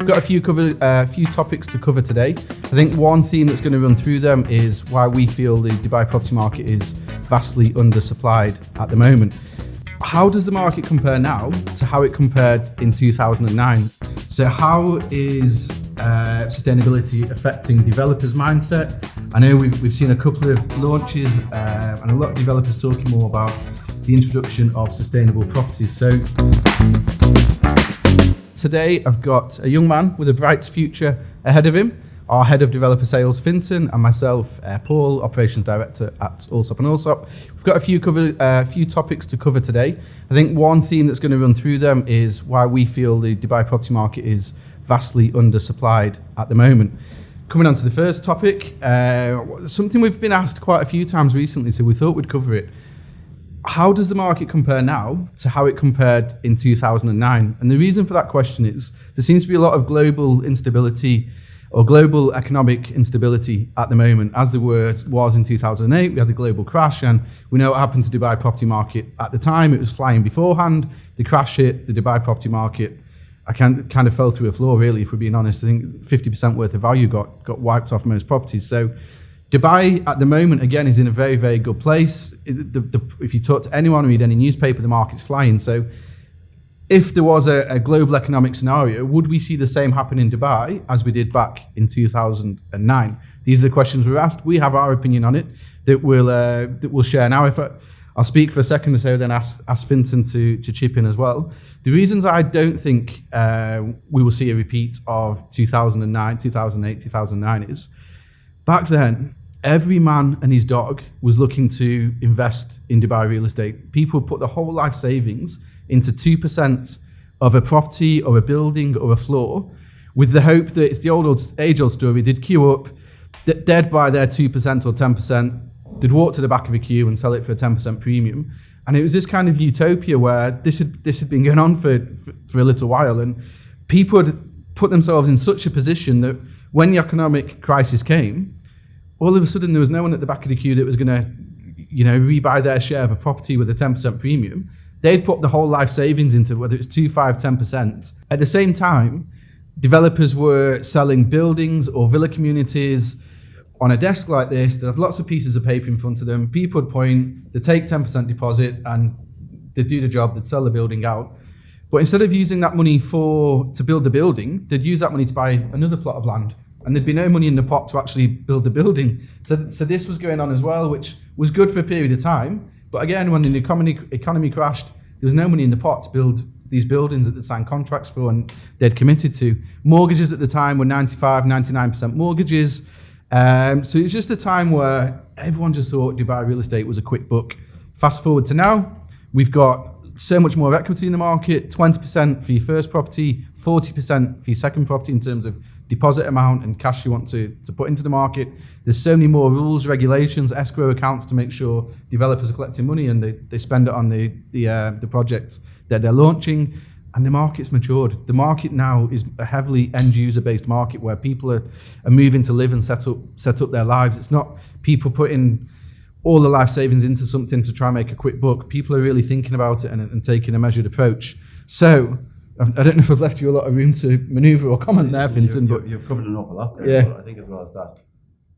got a few topics to cover today. I think one theme that's going to run through them is why we feel the Dubai property market is vastly undersupplied at the moment. How does the market compare now to how it compared in 2009? So how is sustainability affecting developers' mindset? I know we've seen a couple of launches and a lot of developers talking more about the introduction of sustainable properties. So today I've got a young man with a bright future ahead of him, our head of developer sales, Fintan, and myself, Paul, operations director at Undersupply. We've got a few topics to cover today. I think one theme that's going to run through them is why we feel the Dubai property market is vastly undersupplied at the moment. Coming on to the first topic, something we've been asked quite a few times recently, so we thought we'd cover it. How does the market compare now to how it compared in 2009? And the reason for that question is there seems to be a lot of global instability or global economic instability at the moment, as there was in 2008. We had the global crash, and we know what happened to the Dubai property market at the time. It was flying beforehand. The crash hit the Dubai property market. I kind of fell through a floor, really, if we're being honest. I think 50% worth of value got wiped off most properties. So Dubai at the moment, again, is in a very, very good place. If you talk to anyone, read any newspaper, the market's flying. So if there was a global economic scenario, would we see the same happen in Dubai as we did back in 2009? These are the questions we're asked. We have our opinion on it that we'll share now. I'll speak for a second or so, then ask Fintan to chip in as well. The reasons I don't think we will see a repeat of 2009, 2008, 2009 is back then, every man and his dog was looking to invest in Dubai real estate. People put their whole life savings into 2% of a property or a building or a floor with the hope that it's the age-old story. They'd queue up, they'd buy their 2% or 10%, they'd walk to the back of a queue and sell it for a 10% premium. And it was this kind of utopia where this had been going on for a little while, and people had put themselves in such a position that when the economic crisis came, all of a sudden there was no one at the back of the queue that was going to, rebuy their share of a property with a 10% premium. They'd put the whole life savings into whether it's 2, 5, 10%. At the same time, developers were selling buildings or villa communities on a desk like this. They have lots of pieces of paper in front of them. People would point, they take 10% deposit and they'd do the job, they'd sell the building out. But instead of using that money to build the building, they'd use that money to buy another plot of land. And there'd be no money in the pot to actually build the building. So this was going on as well, which was good for a period of time. But again, when the economy crashed, there was no money in the pot to build these buildings that they'd signed contracts for and they'd committed to. Mortgages at the time were 95, 99% mortgages. So it was just a time where everyone just thought Dubai real estate was a quick buck. Fast forward to now, we've got so much more equity in the market, 20% for your first property, 40% for your second property in terms of deposit amount and cash you want to put into the market. There's so many more rules, regulations, escrow accounts to make sure developers are collecting money and they spend it on the projects that they're launching. And the market's matured. The market now is a heavily end-user based market where people are moving to live and set up their lives. It's not people putting all the life savings into something to try and make a quick buck. People are really thinking about it and taking a measured approach. So I don't know if I've left you a lot of room to manoeuvre or comment there, Fintan. But you've covered an awful lot there. Yeah. But I think as well as that,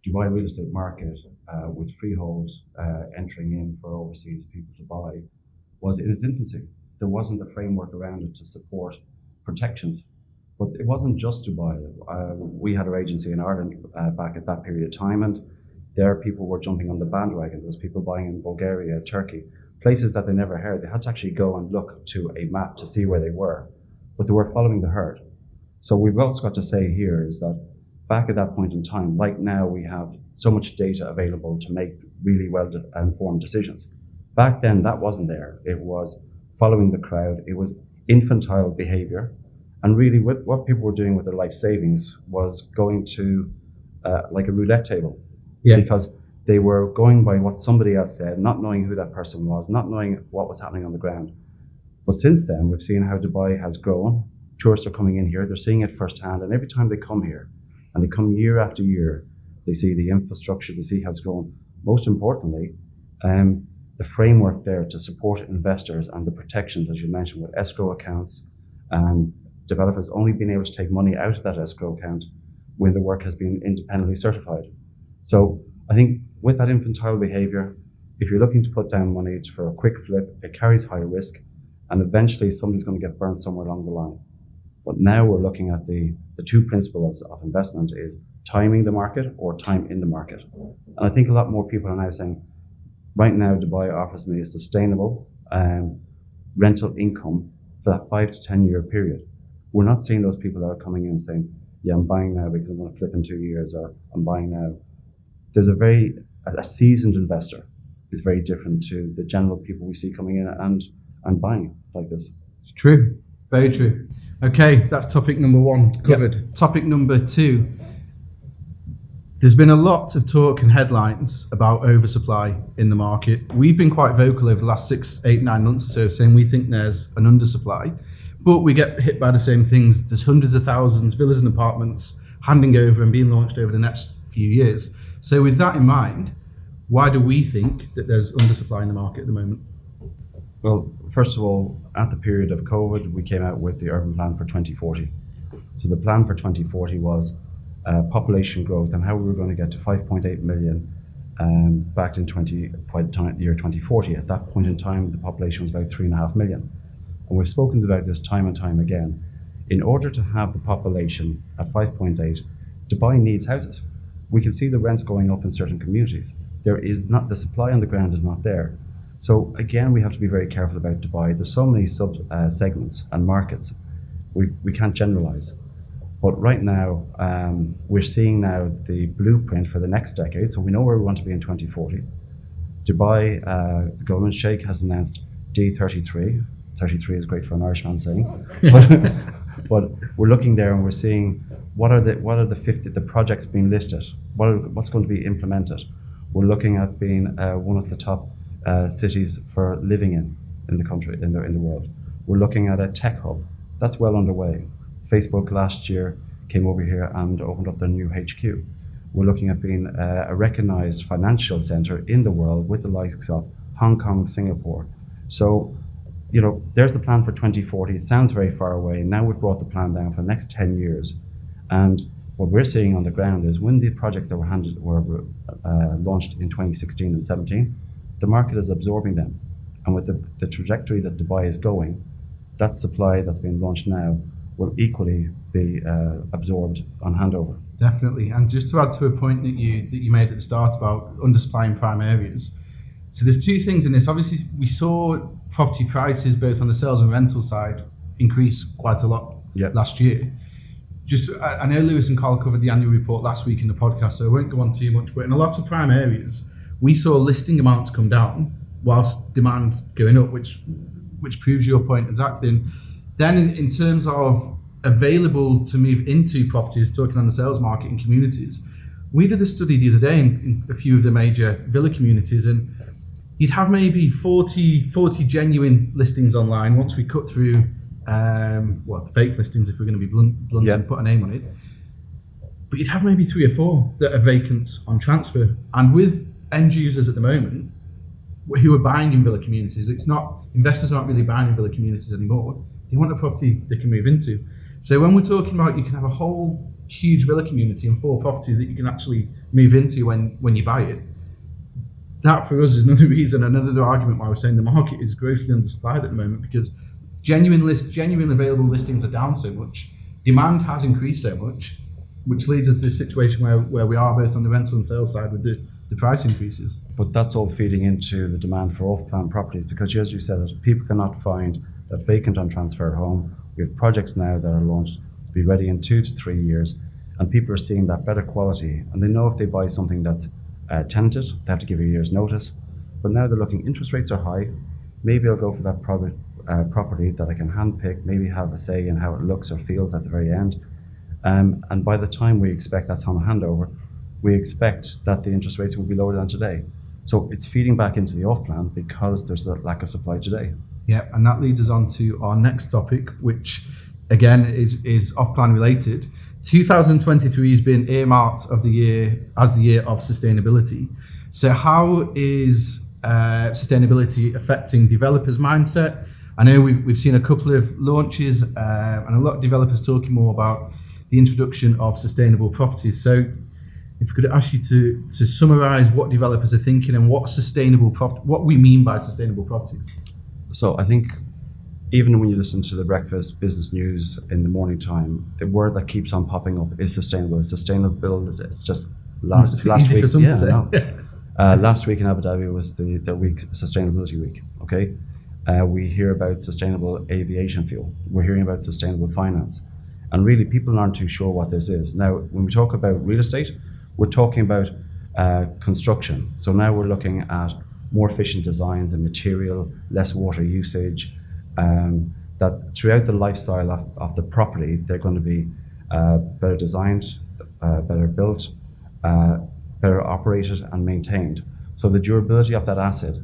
Dubai real estate market with freeholds entering in for overseas people to buy was in its infancy. There wasn't a framework around it to support protections. But it wasn't just Dubai. We had our agency in Ireland back at that period of time, and there people were jumping on the bandwagon. There was people buying in Bulgaria, Turkey, places that they never heard. They had to actually go and look to a map to see where they were, but they were following the herd. So we've also got to say here is that back at that point in time, like now, we have so much data available to make really well-informed decisions. Back then, that wasn't there. It was following the crowd. It was infantile behavior. And really what people were doing with their life savings was going to like a roulette table. Yeah. Because they were going by what somebody else said, not knowing who that person was, not knowing what was happening on the ground. But since then, we've seen how Dubai has grown. Tourists are coming in here, they're seeing it firsthand. And every time they come here, and they come year after year, they see the infrastructure, they see how it's grown. Most importantly, the framework there to support investors and the protections, as you mentioned, with escrow accounts and developers only being able to take money out of that escrow account when the work has been independently certified. So I think with that infantile behavior, if you're looking to put down money for a quick flip, it carries high risk, and eventually somebody's going to get burnt somewhere along the line. But now we're looking at the two principles of investment is timing the market or time in the market. And I think a lot more people are now saying, right now Dubai offers me a sustainable rental income for that 5 to 10 year period. We're not seeing those people that are coming in saying, yeah, I'm buying now because I'm going to flip in 2 years, or I'm buying now. There's a seasoned investor is very different to the general people we see coming in and buying like this. It's true. Very true. Okay, that's topic number 1 covered. Yep. Topic number 2. There's been a lot of talk and headlines about oversupply in the market. We've been quite vocal over the last 6, 8, 9 months or so saying we think there's an undersupply, but we get hit by the same things. There's hundreds of thousands, villas and apartments handing over and being launched over the next few years. So with that in mind, why do we think that there's undersupply in the market at the moment? Well, first of all, at the period of COVID, we came out with the urban plan for 2040. So the plan for 2040 was population growth and how we were going to get to 5.8 million back in by the year 2040. At that point in time, the population was about 3.5 million. And we've spoken about this time and time again. In order to have the population at 5.8, Dubai needs houses. We can see the rents going up in certain communities. There is not, the supply on the ground is not there. So again, we have to be very careful about Dubai. There's so many segments and markets. We can't generalize. But right now, we're seeing now the blueprint for the next decade. So we know where we want to be in 2040. Dubai, the government Sheikh has announced D33. 33 is great for an Irishman saying. But we're looking there and we're seeing what are the projects being listed? What's going to be implemented? We're looking at being one of the top cities for living in the country, in the world. We're looking at a tech hub. That's well underway. Facebook last year came over here and opened up their new HQ. We're looking at being a recognized financial center in the world with the likes of Hong Kong, Singapore. So, there's the plan for 2040. It sounds very far away. Now we've brought the plan down for the next 10 years. And what we're seeing on the ground is when the projects that were launched in 2016 and 17, the market is absorbing them. And with the trajectory that Dubai is going, that supply that's being launched now will equally be absorbed on handover. Definitely. And just to add to a point that you made at the start about undersupplying prime areas. So there's 2 things in this. Obviously, we saw property prices, both on the sales and rental side, increase quite a lot last year. I know Lewis and Carl covered the annual report last week in the podcast, so I won't go on too much, but in a lot of prime areas, we saw listing amounts come down whilst demand going up, which proves your point exactly. And then in terms of available to move into properties, talking on the sales market in communities, we did a study the other day in a few of the major villa communities, and you'd have maybe 40 genuine listings online once we cut through fake listings, if we're going to be blunt and put a name on it. But you'd have maybe 3 or 4 that are vacant on transfer. And with end users at the moment who are buying in villa communities, investors aren't really buying in villa communities anymore. They want a property they can move into. So when we're talking about you can have a whole huge villa community and 4 properties that you can actually move into when you buy it, that for us is another argument why we're saying the market is grossly undersupplied at the moment, because genuine available listings are down so much, demand has increased so much, which leads us to this situation where we are both on the rental and sales side with the price increases. But that's all feeding into the demand for off-plan properties, because as you said, people cannot find that vacant on transfer home. We have projects now that are launched to be ready in 2 to 3 years, and people are seeing that better quality, and they know if they buy something that's tenanted, they have to give a year's notice. But now they're looking, interest rates are high, maybe I'll go for that property that I can handpick, maybe have a say in how it looks or feels at the very end. And by the time we expect that's on a handover, we expect that the interest rates will be lower than today. So it's feeding back into the off-plan because there's a lack of supply today. Yeah, and that leads us on to our next topic, which again is off-plan related. 2023 has been earmarked as the year of sustainability. So how is sustainability affecting developers' mindset? I know we've seen a couple of launches and a lot of developers talking more about the introduction of sustainable properties. So if I could ask you to summarise what developers are thinking and what what we mean by sustainable properties. So I think even when you listen to the breakfast business news in the morning time, the word that keeps on popping up is sustainable. It's sustainable. It's just last week. For some to say. Last week in Abu Dhabi was the week sustainability week. Okay, we hear about sustainable aviation fuel. We're hearing about sustainable finance, and really people aren't too sure what this is. Now, when we talk about real estate, we're talking about construction. So now we're looking at more efficient designs and material, less water usage. That throughout the lifestyle of the property, they're going to be better designed, better built, better operated and maintained. So the durability of that asset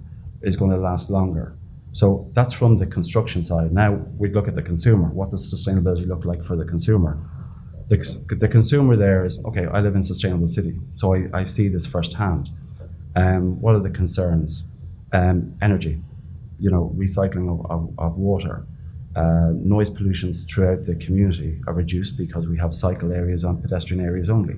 is going to last longer. So that's from the construction side. Now we look at the consumer. What does sustainability look like for the consumer? The consumer there is, okay, I live in a sustainable city, so I see this firsthand. What are the concerns? Energy, recycling of water. Noise pollutions throughout the community are reduced because we have cycle areas and pedestrian areas only.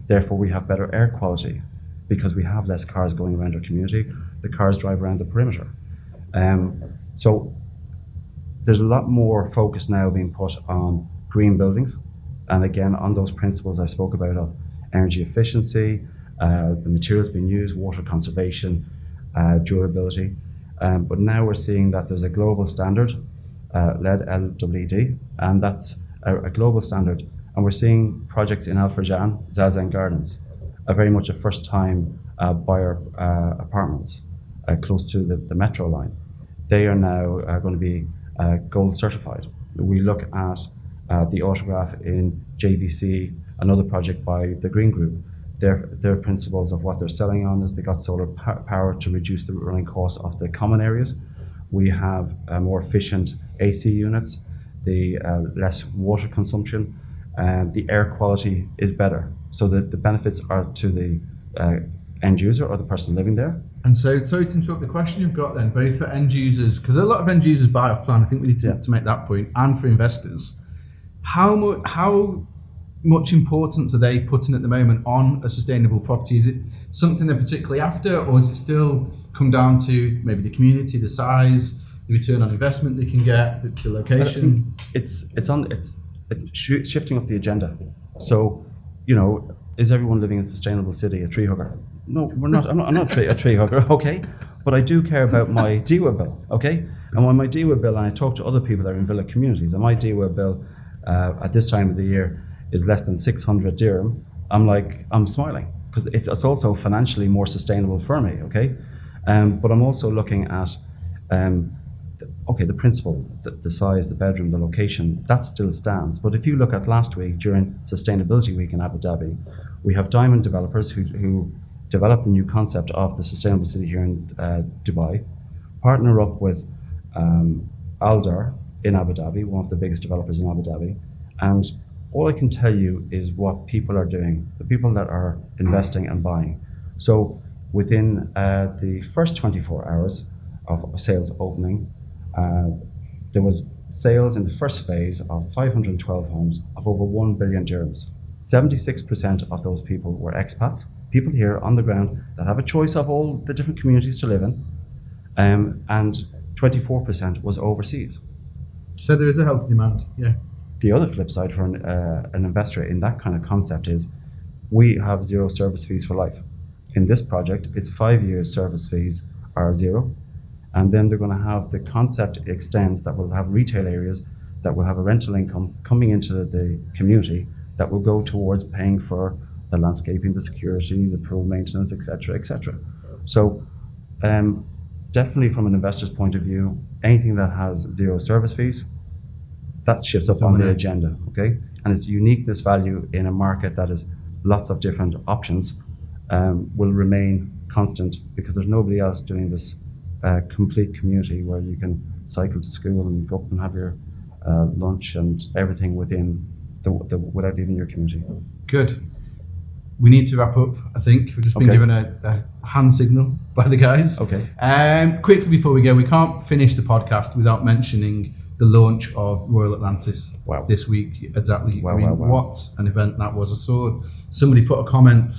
Therefore, we have better air quality because we have less cars going around our community. The cars drive around the perimeter. So there's a lot more focus now being put on green buildings, and again on those principles I spoke about of energy efficiency, the materials being used, water conservation, durability. But now we're seeing that there's a global standard, LED, LEED, and that's a global standard. And we're seeing projects in Al Farjan, Zazen Gardens, are very much a first-time buyer apartments close to the metro line. They are now going to be gold certified. We look at the Autograph in JVC, another project by the Green Group. Their principles of what they're selling on is they got solar power to reduce the running costs of the common areas. We have more efficient AC units, the less water consumption, and the air quality is better. So the benefits are to the end user or the person living there. And so, sorry to interrupt, the question you've got then, both for end users, because a lot of end users buy off plan, I think we need to make that point, and for investors. How much importance are they putting at the moment on a sustainable property? Is it something they're particularly after, or is it still come down to maybe the community, the size, the return on investment they can get, the location? I think it's shifting up the agenda. So, is everyone living in a sustainable city a tree hugger? No, we're not. I'm not a tree hugger, okay? But I do care about my DWA bill, okay? And when my DWA bill, and I talk to other people that are in villa communities, and my DWA bill at this time of the year is less than 600 dirham, I'm smiling because it's also financially more sustainable for me, okay? But I'm also looking at, the principle, the size, the bedroom, the location, that still stands. But if you look at last week during Sustainability Week in Abu Dhabi, we have diamond developers who developed the new concept of the sustainable city here in Dubai, partner up with Aldar in Abu Dhabi, one of the biggest developers in Abu Dhabi, and all I can tell you is what people are doing, the people that are investing and buying. So within the first 24 hours of sales opening, there was sales in the first phase of 512 homes of over 1 billion dirhams. 76% of those people were expats, people here on the ground that have a choice of all the different communities to live in, and 24% was overseas. So there is a healthy demand, yeah. The other flip side for an investor in that kind of concept is we have zero service fees for life. In this project, it's 5 years service fees are zero. And then they're going to have the concept extends that will have retail areas that will have a rental income coming into the community that will go towards paying for the landscaping, the security, the pool maintenance, etc., etc. So definitely from an investor's point of view, anything that has zero service fees, that shifts up on the agenda, okay? And its uniqueness value in a market that is lots of different options will remain constant because there's nobody else doing this complete community where you can cycle to school and go up and have your lunch and everything within without leaving your community. Good. We need to wrap up, I think. We've just been given a hand signal by the guys. Okay. Quickly before we go, we can't finish the podcast without mentioning the launch of Royal Atlantis this week. Exactly. Wow. What an event that was. I saw somebody put a comment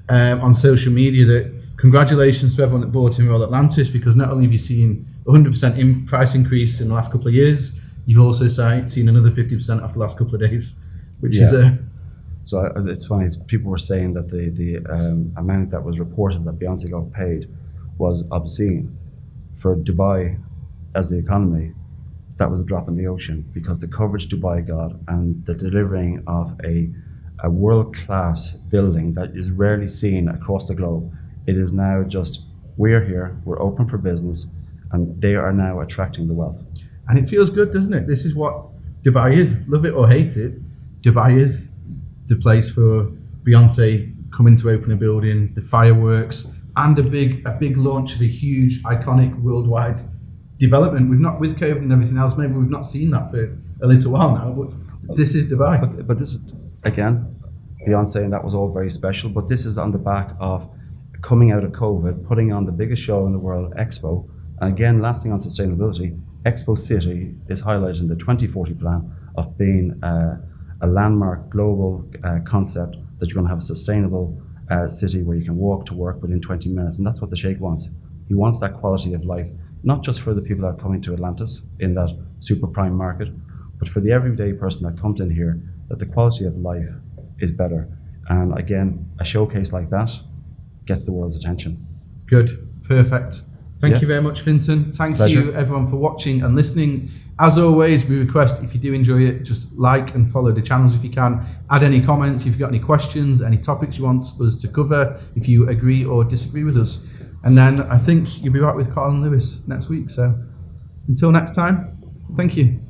on social media that congratulations to everyone that bought in Royal Atlantis, because not only have you seen 100% price increase in the last couple of years, you've also seen another 50% after the last couple of days, which is a... So it's funny, people were saying that the amount that was reported that Beyonce got paid was obscene. For Dubai as the economy, that was a drop in the ocean, because the coverage Dubai got and the delivering of a world-class building that is rarely seen across the globe. It is now just, we're here, we're open for business, and they are now attracting the wealth. And it feels good, doesn't it? This is what Dubai is. Love it or hate it, Dubai is the place for Beyonce coming to open a building, the fireworks, and a big launch of a huge, iconic, worldwide development. We've not, with COVID and everything else, maybe we've not seen that for a little while now, but this is Dubai. But this is, again, Beyonce, and that was all very special, but this is on the back of coming out of COVID, putting on the biggest show in the world, Expo. And again, last thing on sustainability, Expo City is highlighted in the 2040 plan of being a landmark global concept that you're going to have a sustainable city where you can walk to work within 20 minutes. And that's what the Sheikh wants. He wants that quality of life, not just for the people that are coming to Atlantis in that super prime market, but for the everyday person that comes in here, that the quality of life is better. And again, a showcase like that gets the world's attention. Good, perfect. Thank you very much, Fintan. Thank you everyone for watching and listening. As always, we request, if you do enjoy it, just like and follow the channels if you can. Add any comments if you've got any questions, any topics you want us to cover, if you agree or disagree with us. And then I think you'll be right with Carl and Lewis next week. So until next time, thank you.